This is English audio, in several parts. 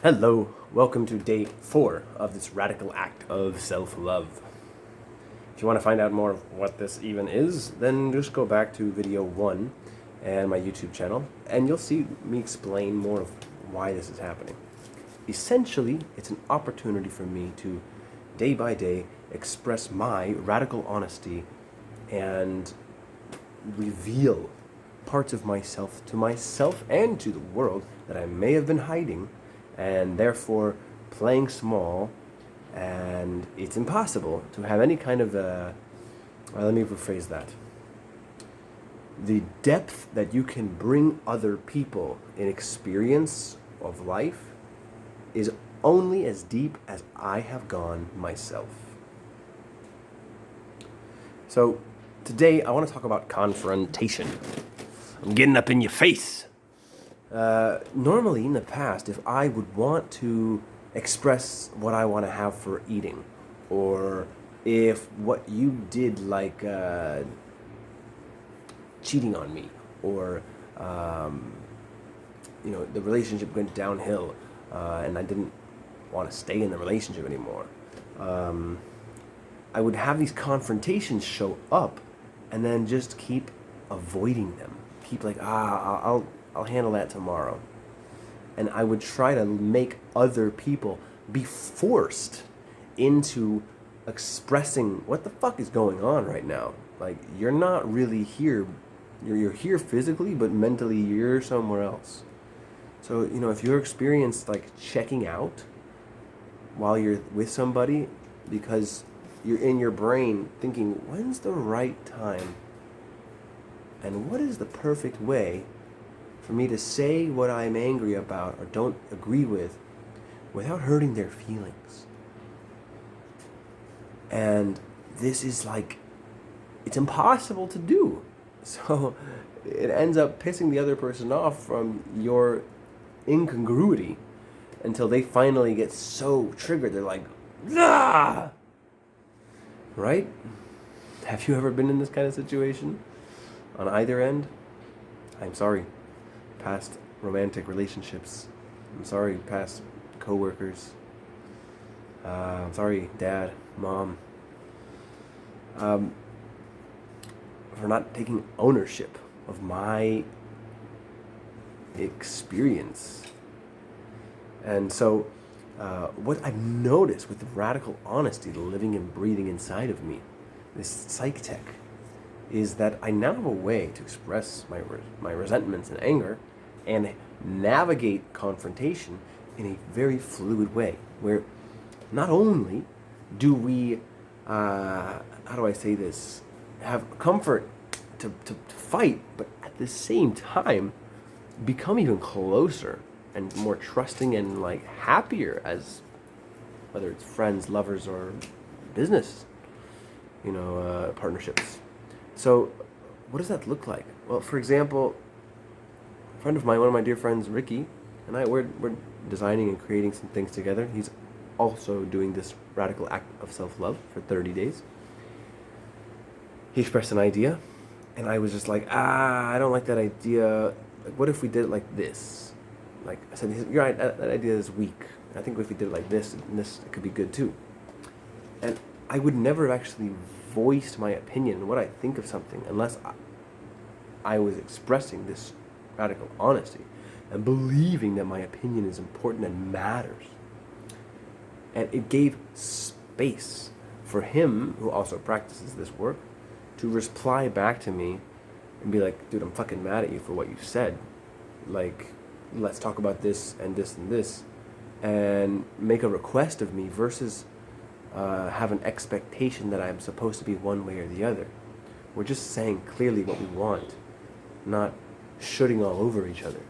Hello, welcome to day 4 of this radical act of self-love. If you want to find out more of what this even is, then just go back to video 1 and my YouTube channel, and you'll see me explain more of why this is happening. Essentially, it's an opportunity for me to, day by day, express my radical honesty and reveal parts of myself and to the world that I may have been hiding and therefore playing small, and it's impossible to have any kind of let me rephrase that. The depth that you can bring other people in experience of life is only as deep as I have gone myself. So today I want to talk about confrontation. I'm getting up in your face. Normally in the past, if I would want to express what I want to have for eating, or if what you did, like cheating on me, or the relationship went downhill, and I didn't want to stay in the relationship anymore, I would have these confrontations show up, and then just keep avoiding them. Keep like, I'll handle that tomorrow. And I would try to make other people be forced into expressing what the fuck is going on right now. Like, you're not really here. You're here physically, but mentally you're somewhere else. So, if you're experienced like checking out while you're with somebody because you're in your brain thinking, when's the right time? And what is the perfect way for me to say what I'm angry about or don't agree with without hurting their feelings? And this is like, it's impossible to do. So it ends up pissing the other person off from your incongruity until they finally get so triggered. They're like, ah! Right? Have you ever been in this kind of situation? On either end? I'm sorry, past romantic relationships. I'm sorry, past co-workers. I'm sorry, dad, mom, for not taking ownership of my experience. And so what I've noticed with the radical honesty living and breathing inside of me, this psych tech, is that I now have a way to express my resentments and anger and navigate confrontation in a very fluid way, where not only do we, how do I say this, have comfort to fight, but at the same time become even closer and more trusting and like happier as, whether it's friends, lovers, or business, partnerships. So what does that look like? Well, for example, a friend of mine, one of my dear friends, Ricky, and we're designing and creating some things together. He's also doing this radical act of self-love for 30 days. He expressed an idea, and I was just like, I don't like that idea. Like, what if we did it like this? Like I said, you're right, that idea is weak. I think if we did it like this, and this, it could be good too. And I would never have actually voiced my opinion, what I think of something, unless I was expressing this radical honesty and believing that my opinion is important and matters. And it gave space for him, who also practices this work, to reply back to me and be like, dude, I'm fucking mad at you for what you said. Like, let's talk about this and this and this, and make a request of me versus have an expectation that I'm supposed to be one way or the other. We're just saying clearly what we want, not shooting all over each other.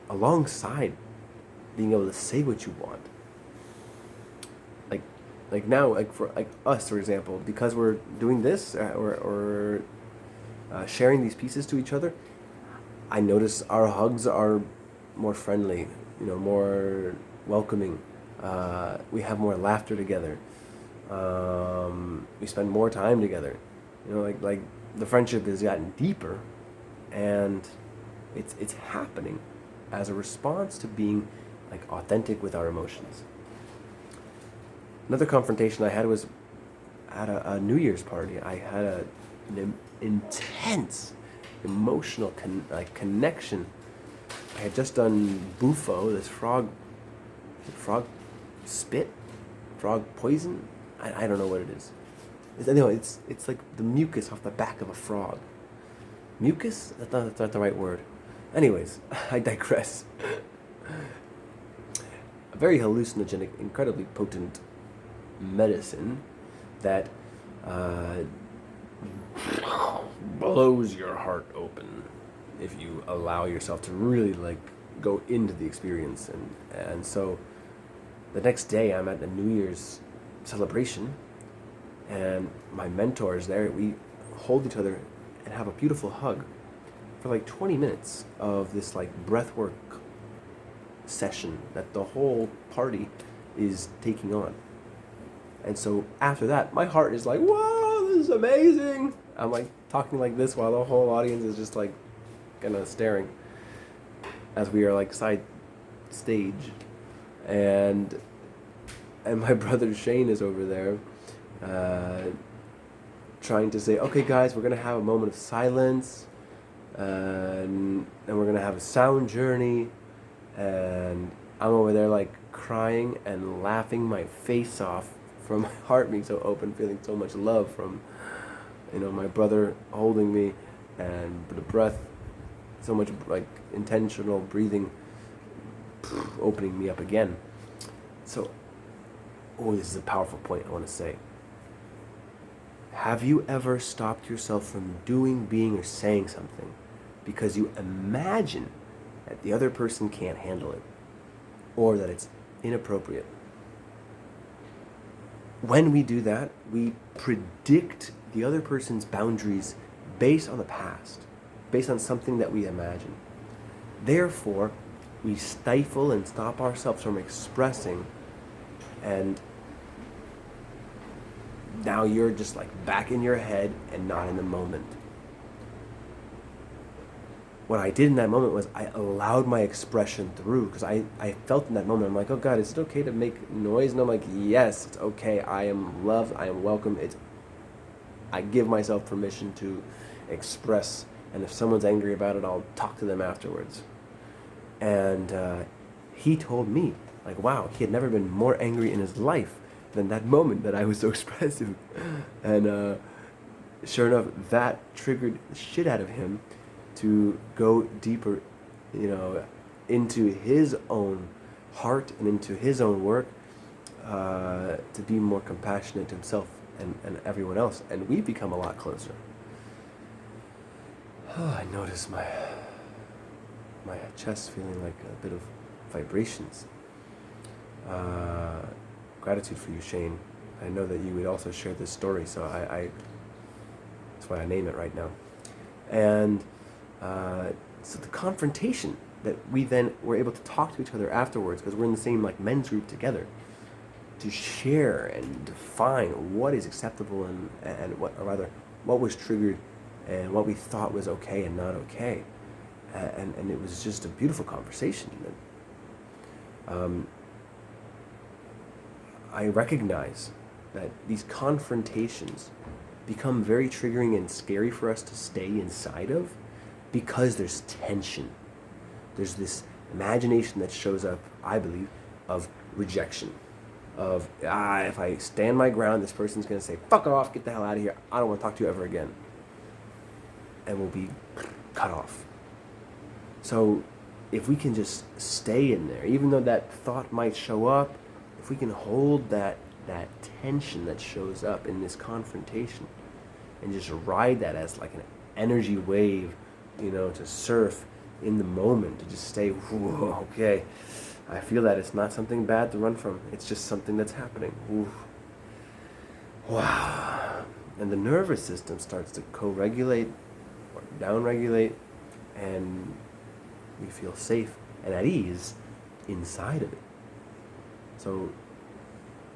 Alongside being able to say what you want. Like now, like for like us, for example, because we're doing this or sharing these pieces to each other, I notice our hugs are more friendly, more welcoming. We have more laughter together. We spend more time together. Like the friendship has gotten deeper, and it's happening as a response to being like authentic with our emotions. Another confrontation I had was at a New Year's party. I had an intense emotional connection. I had just done bufo, this frog spit, frog poison. I don't know what it is. Anyway, it's like the mucus off the back of a frog. Mucus? That's not the right word. Anyways, I digress. A very hallucinogenic, incredibly potent medicine that blows your heart open if you allow yourself to really like go into the experience. And so the next day I'm at the New Year's celebration and my mentor is there. We hold each other and have a beautiful hug for like 20 minutes of this like breathwork session that the whole party is taking on. And so after that, my heart is like, whoa, this is amazing. I'm like talking like this while the whole audience is just like kind of staring as we are like side stage. And my brother Shane is over there trying to say, okay guys, we're going to have a moment of silence and we're going to have a sound journey. And I'm over there like crying and laughing my face off from my heart being so open, feeling so much love from, my brother holding me, and the breath, so much like intentional breathing, opening me up again. So, this is a powerful point I want to say. Have you ever stopped yourself from doing, being, or saying something because you imagine that the other person can't handle it or that it's inappropriate? When we do that, we predict the other person's boundaries based on the past, based on something that we imagine. Therefore, we stifle and stop ourselves from expressing, and now you're just like back in your head and not in the moment. What I did in that moment was I allowed my expression through, because I felt in that moment, I'm like, oh God, is it okay to make noise? And I'm like, yes, it's okay. I am loved. I am welcome. I give myself permission to express. And if someone's angry about it, I'll talk to them afterwards. And he told me, like, wow, he had never been more angry in his life than that moment that I was so expressive. And sure enough, that triggered the shit out of him to go deeper, into his own heart and into his own work, to be more compassionate to himself and everyone else. And we've become a lot closer. I notice my chest feeling like a bit of vibrations. Gratitude for you, Shane. I know that you would also share this story, so that's why I name it right now. And so the confrontation that we then were able to talk to each other afterwards, because we're in the same like men's group together, to share and define what is acceptable and what, or rather, what was triggered and what we thought was okay and not okay. And it was just a beautiful conversation. I recognize that these confrontations become very triggering and scary for us to stay inside of, because there's tension. There's this imagination that shows up, I believe, of rejection. Of, if I stand my ground, this person's going to say, fuck off, get the hell out of here, I don't want to talk to you ever again. And we'll be cut off. So if we can just stay in there, even though that thought might show up, if we can hold that tension that shows up in this confrontation and just ride that as like an energy wave, to surf in the moment, to just stay, whoa, okay, I feel that it's not something bad to run from. It's just something that's happening. Ooh. Wow. And the nervous system starts to co-regulate or down-regulate, and we feel safe and at ease inside of it. So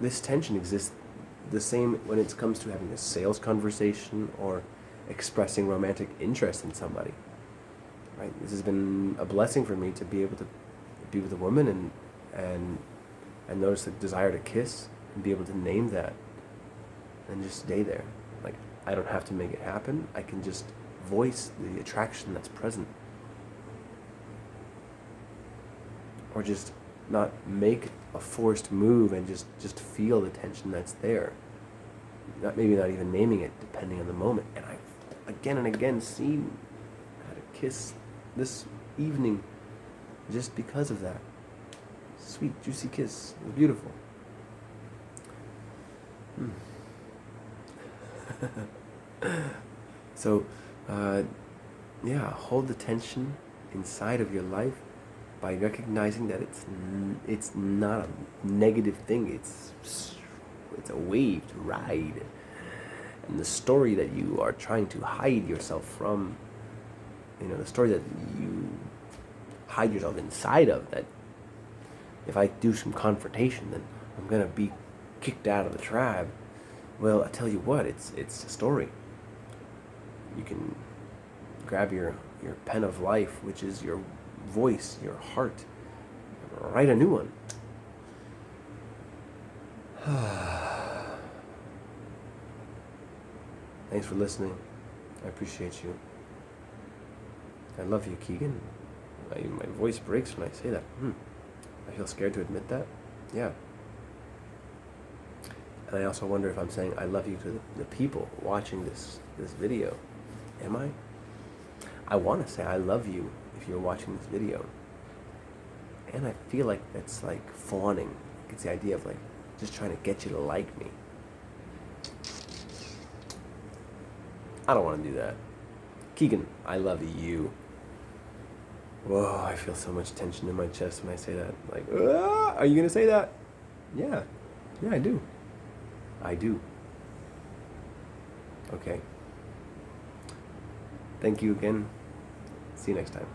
this tension exists the same when it comes to having a sales conversation or expressing romantic interest in somebody. right? This has been a blessing for me to be able to be with a woman and notice the desire to kiss and be able to name that and just stay there. Like, I don't have to make it happen. I can just voice the attraction that's present. Or just not make a forced move and just feel the tension that's there. Maybe not even naming it, depending on the moment. And I've again and again seen how to kiss this evening just because of that. Sweet, juicy kiss. It was beautiful. So, yeah, hold the tension inside of your life by recognizing that it's not a negative thing. It's a wave to ride, and the story that you are trying to hide yourself from, the story that you hide yourself inside of, that if I do some confrontation, then I'm gonna be kicked out of the tribe. Well, I tell you what, it's a story. You can grab your pen of life, which is your voice, your heart, and write a new one. Thanks for listening. I appreciate you. I love you, Keegan. My voice breaks when I say that. I feel scared to admit that. Yeah. And I also wonder if I'm saying I love you to the people watching this video. Am I? I want to say I love you if you're watching this video. And I feel like that's like fawning. It's the idea of like just trying to get you to like me. I don't want to do that. Keegan, I love you. Whoa, I feel so much tension in my chest when I say that. Like, are you going to say that? Yeah. Yeah, I do. I do. Okay. Thank you again. See you next time.